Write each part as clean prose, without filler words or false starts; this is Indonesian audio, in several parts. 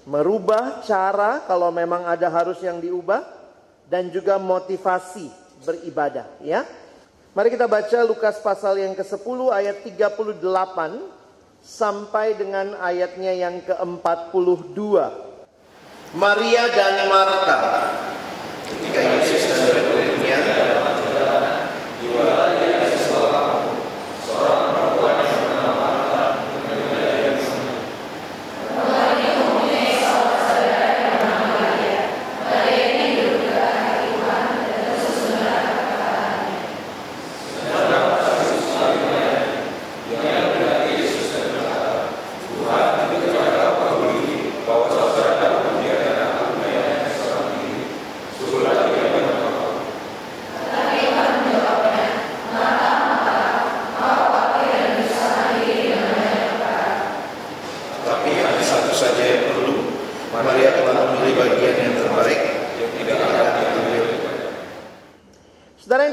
merubah cara kalau memang ada harus yang diubah, dan juga motivasi beribadah, ya. Mari kita baca Lukas pasal yang ke-10 ayat 38 sampai dengan ayatnya yang ke-42. Maria dan Marta ketika Yesus dan murid-muridnya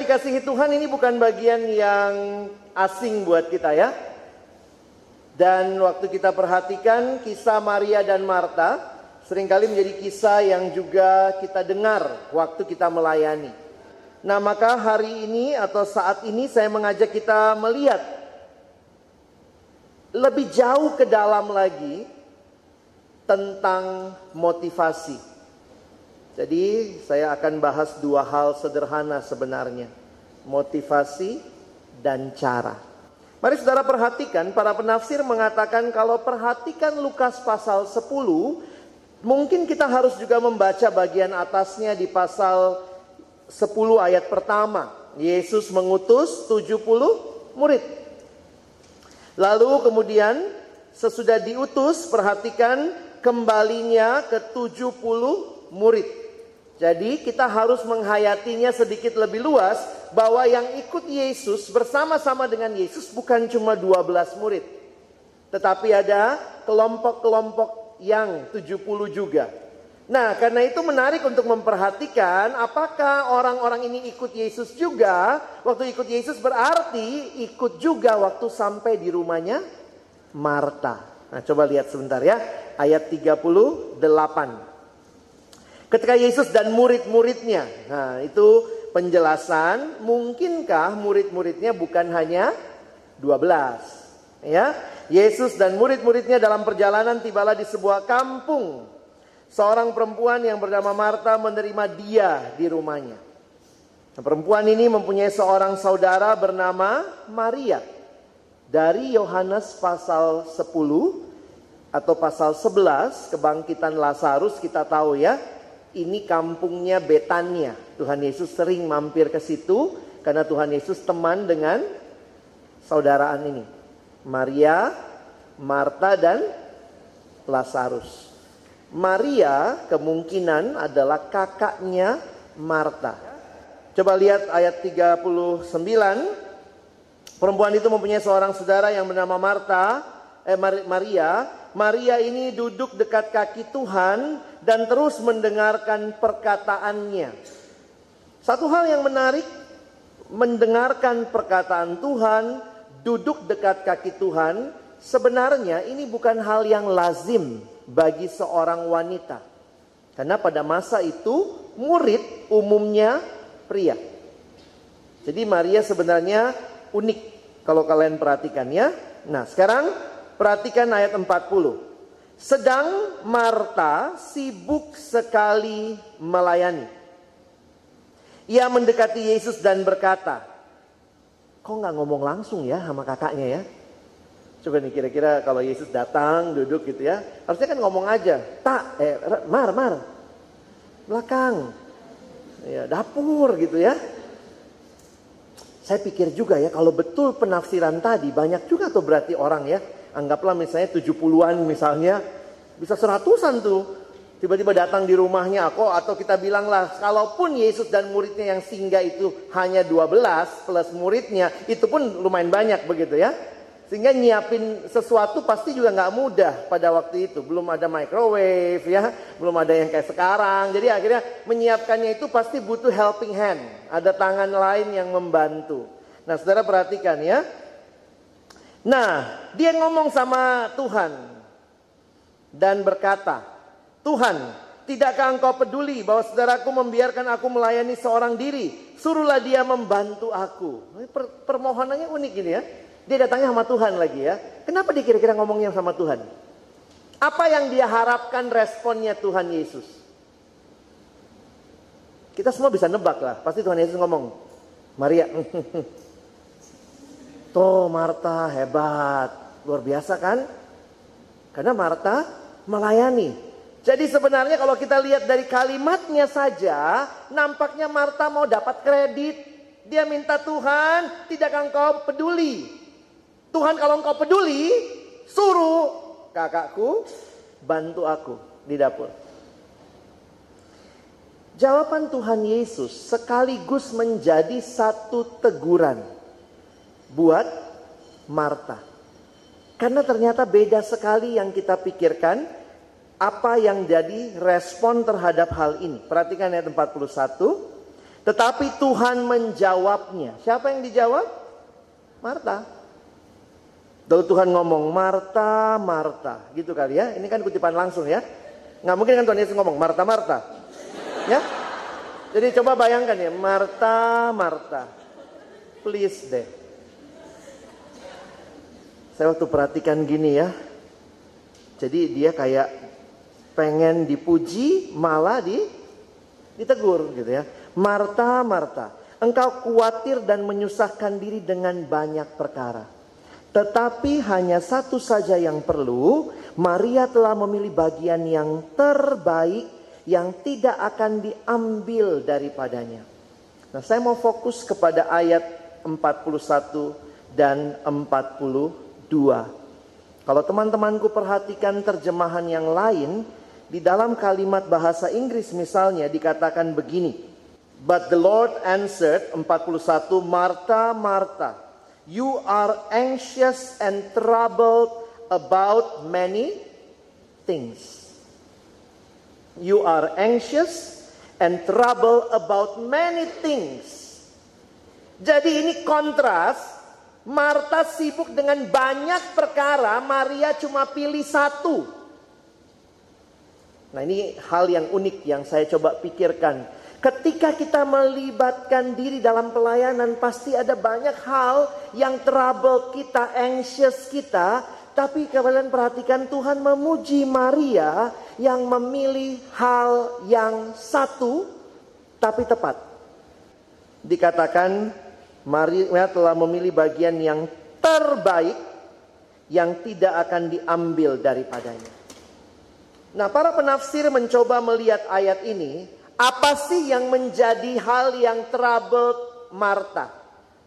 dikasihi Tuhan, ini bukan bagian yang asing buat kita, ya. Dan waktu kita perhatikan kisah Maria dan Marta, seringkali menjadi kisah yang juga kita dengar waktu kita melayani. Nah, maka hari ini atau saat ini saya mengajak kita melihat lebih jauh ke dalam lagi tentang motivasi. Jadi saya akan bahas dua hal sederhana sebenarnya. Motivasi dan cara. Mari saudara perhatikan, para penafsir mengatakan kalau perhatikan Lukas pasal 10, mungkin kita harus juga membaca bagian atasnya di pasal 10 ayat pertama. Yesus mengutus 70 murid. Lalu kemudian sesudah diutus, perhatikan kembalinya ke 70 murid. Jadi kita harus menghayatinya sedikit lebih luas, bahwa yang ikut Yesus bersama-sama dengan Yesus bukan cuma 12 murid, tetapi ada kelompok-kelompok yang 70 juga. Nah, karena itu menarik untuk memperhatikan apakah orang-orang ini ikut Yesus juga. Waktu ikut Yesus berarti ikut juga waktu sampai di rumahnya Marta. Nah, coba lihat sebentar ya, ayat 38. Ketika Yesus dan murid-muridnya, nah itu penjelasan, mungkinkah murid-muridnya bukan hanya 12, ya. Yesus dan murid-muridnya dalam perjalanan tibalah di sebuah kampung. Seorang perempuan yang bernama Marta menerima dia di rumahnya. Nah, perempuan ini mempunyai seorang saudara bernama Maria. Dari Yohanes pasal 10 atau pasal 11, kebangkitan Lazarus, kita tahu ya, ini kampungnya Betania. Tuhan Yesus sering mampir ke situ karena Tuhan Yesus teman dengan saudaraan ini, Maria, Marta, dan Lazarus. Maria kemungkinan adalah kakaknya Marta. Coba lihat ayat 39. Perempuan itu mempunyai seorang saudara yang bernama Maria. Maria ini duduk dekat kaki Tuhan dan terus mendengarkan perkataannya. Satu hal yang menarik, mendengarkan perkataan Tuhan, duduk dekat kaki Tuhan, sebenarnya ini bukan hal yang lazim bagi seorang wanita. Karena pada masa itu murid umumnya pria. Jadi Maria sebenarnya unik kalau kalian perhatikan ya. Nah, sekarang perhatikan ayat 40. Sedang Marta sibuk sekali melayani. Ia mendekati Yesus dan berkata, kok nggak ngomong langsung ya sama kakaknya ya? Coba nih kira-kira kalau Yesus datang duduk gitu ya, harusnya kan ngomong aja. Mar, belakang, ya, dapur gitu ya. Saya pikir juga ya, kalau betul penafsiran tadi, banyak juga tuh berarti orang ya. Anggaplah misalnya 70-an misalnya, bisa 100-an tuh. Tiba-tiba datang di rumahnya atau kita bilanglah, kalaupun Yesus dan muridnya yang singgah itu hanya 12 plus muridnya, itu pun lumayan banyak begitu ya. Sehingga nyiapin sesuatu pasti juga nggak mudah pada waktu itu. Belum ada microwave ya, belum ada yang kayak sekarang. Jadi akhirnya menyiapkannya itu pasti butuh helping hand. Ada tangan lain yang membantu. Nah, saudara perhatikan ya. Nah, dia ngomong sama Tuhan dan berkata, Tuhan, tidakkah engkau peduli bahwa saudaraku membiarkan aku melayani seorang diri? Suruhlah dia membantu aku. Permohonannya unik ini ya. Dia datangnya sama Tuhan lagi ya. Kenapa dia kira-kira ngomongnya sama Tuhan? Apa yang dia harapkan responnya Tuhan Yesus? Kita semua bisa nebak lah. Pasti Tuhan Yesus ngomong, Maria, tuh Marta hebat. Luar biasa kan? Karena Marta melayani. Jadi sebenarnya kalau kita lihat dari kalimatnya saja, nampaknya Marta mau dapat kredit. Dia minta Tuhan, tidakkah engkau peduli? Tuhan, kalau engkau peduli, suruh kakakku bantu aku di dapur. Jawaban Tuhan Yesus sekaligus menjadi satu teguran buat Marta. Karena ternyata beda sekali yang kita pikirkan, apa yang jadi respon terhadap hal ini. Perhatikan ayat 41. Tetapi Tuhan menjawabnya. Siapa yang dijawab? Marta. Lalu Tuhan ngomong, Marta, Marta. Gitu kali ya. Ini kan kutipan langsung ya. Nggak mungkin kan Tuhan Yesus ngomong, Marta, Marta. Ya. Jadi coba bayangkan ya. Marta, Marta. Please deh. Saya waktu perhatikan gini ya. Jadi dia kayak pengen dipuji, malah ditegur gitu ya. Marta, Marta, engkau khawatir dan menyusahkan diri dengan banyak perkara. Tetapi hanya satu saja yang perlu. Maria telah memilih bagian yang terbaik, yang tidak akan diambil daripadanya. Nah, saya mau fokus kepada ayat 41 dan 42. Kalau teman-temanku perhatikan terjemahan yang lain, di dalam kalimat bahasa Inggris misalnya dikatakan begini. But the Lord answered, 41, Marta, Marta, you are anxious and troubled about many things. You are anxious and troubled about many things. Jadi ini kontras. Marta sibuk dengan banyak perkara, Maria cuma pilih satu. Nah, ini hal yang unik yang saya coba pikirkan. Ketika kita melibatkan diri dalam pelayanan, pasti ada banyak hal yang trouble kita, anxious kita. Tapi kalian perhatikan, Tuhan memuji Maria yang memilih hal yang satu tapi tepat. Dikatakan Maria telah memilih bagian yang terbaik yang tidak akan diambil daripadanya. Nah, para penafsir mencoba melihat ayat ini. Apa sih yang menjadi hal yang troubled Marta?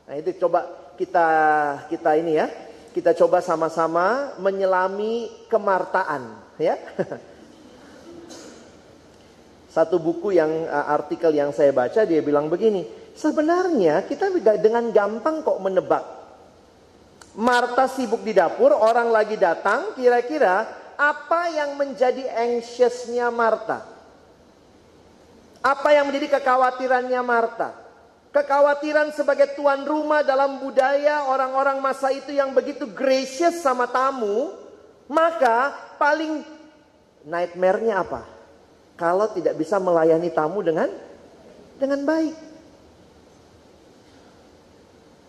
Nah, itu coba kita ini ya. Kita coba sama-sama menyelami kemartaan, ya. Satu buku yang artikel yang saya baca, dia bilang begini, sebenarnya kita dengan gampang kok menebak. Marta sibuk di dapur, orang lagi datang, kira-kira apa yang menjadi anxiousnya Marta? Apa yang menjadi kekhawatirannya Marta? Kekhawatiran sebagai tuan rumah dalam budaya orang-orang masa itu yang begitu gracious sama tamu, maka paling nightmare-nya apa? Kalau tidak bisa melayani tamu dengan baik.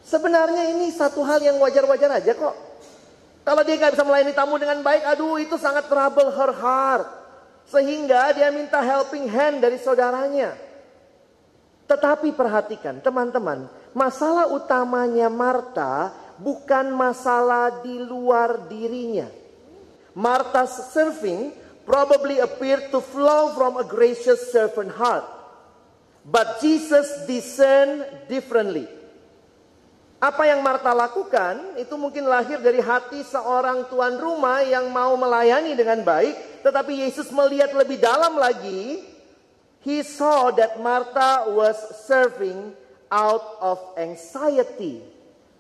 Sebenarnya ini satu hal yang wajar-wajar aja kok. Kalau dia nggak bisa melayani tamu dengan baik, aduh itu sangat trouble her heart. Sehingga dia minta helping hand dari saudaranya. Tetapi perhatikan teman-teman, masalah utamanya Marta bukan masalah di luar dirinya. Martha's serving probably appeared to flow from a gracious servant heart. But Jesus discerned differently. Apa yang Marta lakukan itu mungkin lahir dari hati seorang tuan rumah yang mau melayani dengan baik. Tetapi Yesus melihat lebih dalam lagi. He saw that Martha was serving out of anxiety,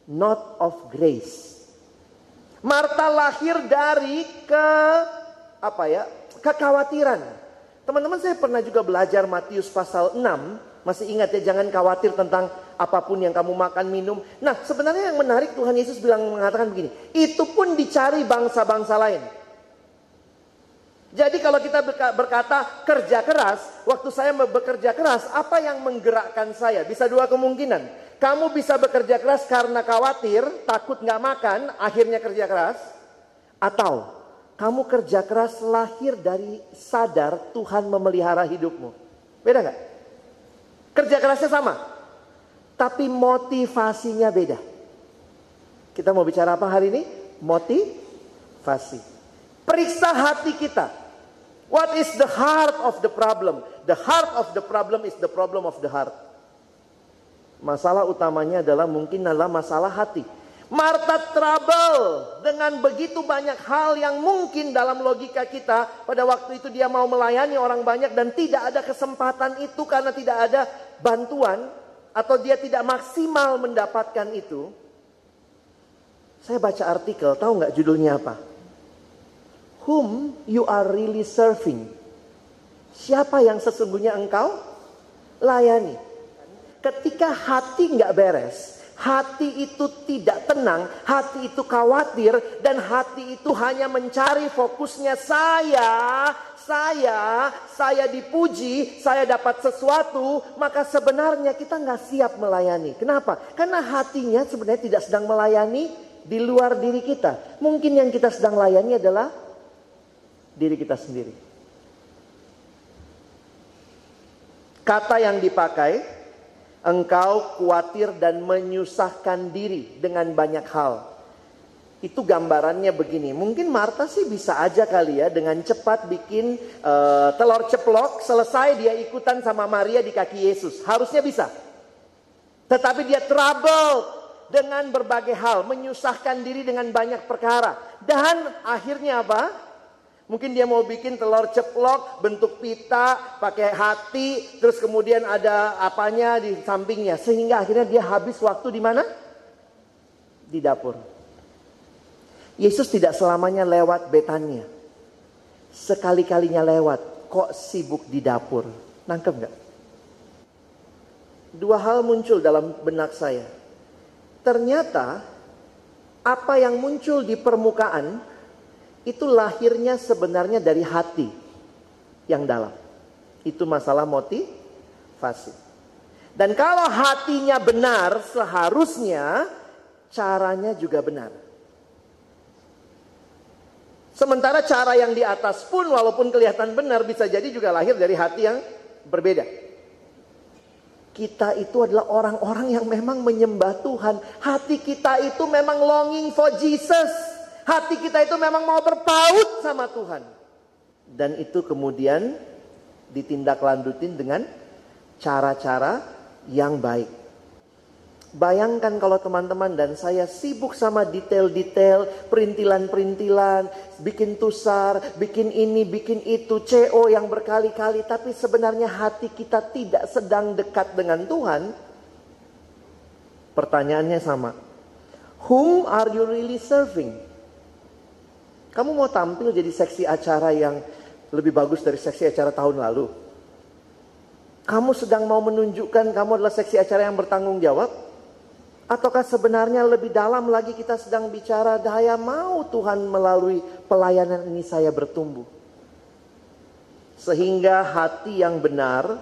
not of grace. Marta lahir dari kekhawatiran. Teman-teman, saya pernah juga belajar Matius pasal 6. Masih ingat ya, jangan khawatir tentang apapun yang kamu makan, minum. Nah, sebenarnya yang menarik Tuhan Yesus mengatakan begini. Itu pun dicari bangsa-bangsa lain. Jadi kalau kita berkata kerja keras, waktu saya bekerja keras, apa yang menggerakkan saya? Bisa dua kemungkinan. Kamu bisa bekerja keras karena khawatir, takut nggak makan, akhirnya kerja keras. Atau kamu kerja keras lahir dari sadar Tuhan memelihara hidupmu. Beda nggak? Kerja kerasnya sama, tapi motivasinya beda. Kita mau bicara apa hari ini? Motivasi. Periksa hati kita. What is the heart of the problem? The heart of the problem is the problem of the heart. Masalah utamanya adalah masalah hati. Martha trouble dengan begitu banyak hal yang mungkin dalam logika kita. Pada waktu itu dia mau melayani orang banyak dan tidak ada kesempatan itu karena tidak ada bantuan. Atau dia tidak maksimal mendapatkan itu. Saya baca artikel, tahu nggak judulnya apa? Whom you are really serving. Siapa yang sesungguhnya engkau layani. Ketika hati nggak beres, hati itu tidak tenang, hati itu khawatir, dan hati itu hanya mencari fokusnya saya dipuji, saya dapat sesuatu, maka sebenarnya kita nggak siap melayani. Kenapa? Karena hatinya sebenarnya tidak sedang melayani di luar diri kita. Mungkin yang kita sedang layani adalah diri kita sendiri. Kata yang dipakai, engkau khawatir dan menyusahkan diri dengan banyak hal. Itu gambarannya begini. Mungkin Martha sih bisa aja kali ya dengan cepat bikin telur ceplok, selesai dia ikutan sama Maria di kaki Yesus. Harusnya bisa. Tetapi dia trouble dengan berbagai hal, menyusahkan diri dengan banyak perkara. Dan akhirnya apa? Mungkin dia mau bikin telur ceplok bentuk pita, pakai hati, terus kemudian ada apanya di sampingnya. Sehingga akhirnya dia habis waktu di mana? Di dapur. Yesus tidak selamanya lewat Betania. Sekali-kalinya lewat, kok sibuk di dapur. Nangkep gak? Dua hal muncul dalam benak saya. Ternyata apa yang muncul di permukaan itu lahirnya sebenarnya dari hati yang dalam. Itu masalah motivasi. Dan kalau hatinya benar, seharusnya caranya juga benar. Sementara cara yang di atas pun walaupun kelihatan benar, bisa jadi juga lahir dari hati yang berbeda. Kita itu adalah orang-orang yang memang menyembah Tuhan. Hati kita itu memang longing for Jesus. Hati kita itu memang mau berpaut sama Tuhan. Dan itu kemudian ditindaklanjutin dengan cara-cara yang baik. Bayangkan kalau teman-teman dan saya sibuk sama detail-detail, perintilan-perintilan, bikin tusar, bikin ini, bikin itu, CO yang berkali-kali. Tapi sebenarnya hati kita tidak sedang dekat dengan Tuhan. Pertanyaannya sama. Whom are you really serving? Kamu mau tampil jadi seksi acara yang lebih bagus dari seksi acara tahun lalu? Kamu sedang mau menunjukkan kamu adalah seksi acara yang bertanggung jawab? Ataukah sebenarnya lebih dalam lagi kita sedang bicara, daya mau Tuhan melalui pelayanan ini saya bertumbuh? Sehingga hati yang benar,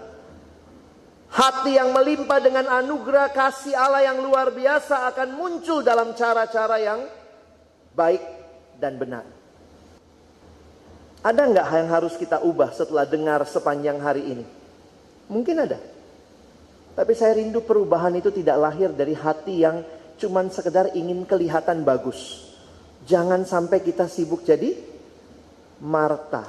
hati yang melimpah dengan anugerah kasih Allah yang luar biasa akan muncul dalam cara-cara yang baik dan benar. Ada nggak yang harus kita ubah setelah dengar sepanjang hari ini? Mungkin ada. Tapi saya rindu perubahan itu tidak lahir dari hati yang cuman sekedar ingin kelihatan bagus. Jangan sampai kita sibuk jadi Martha.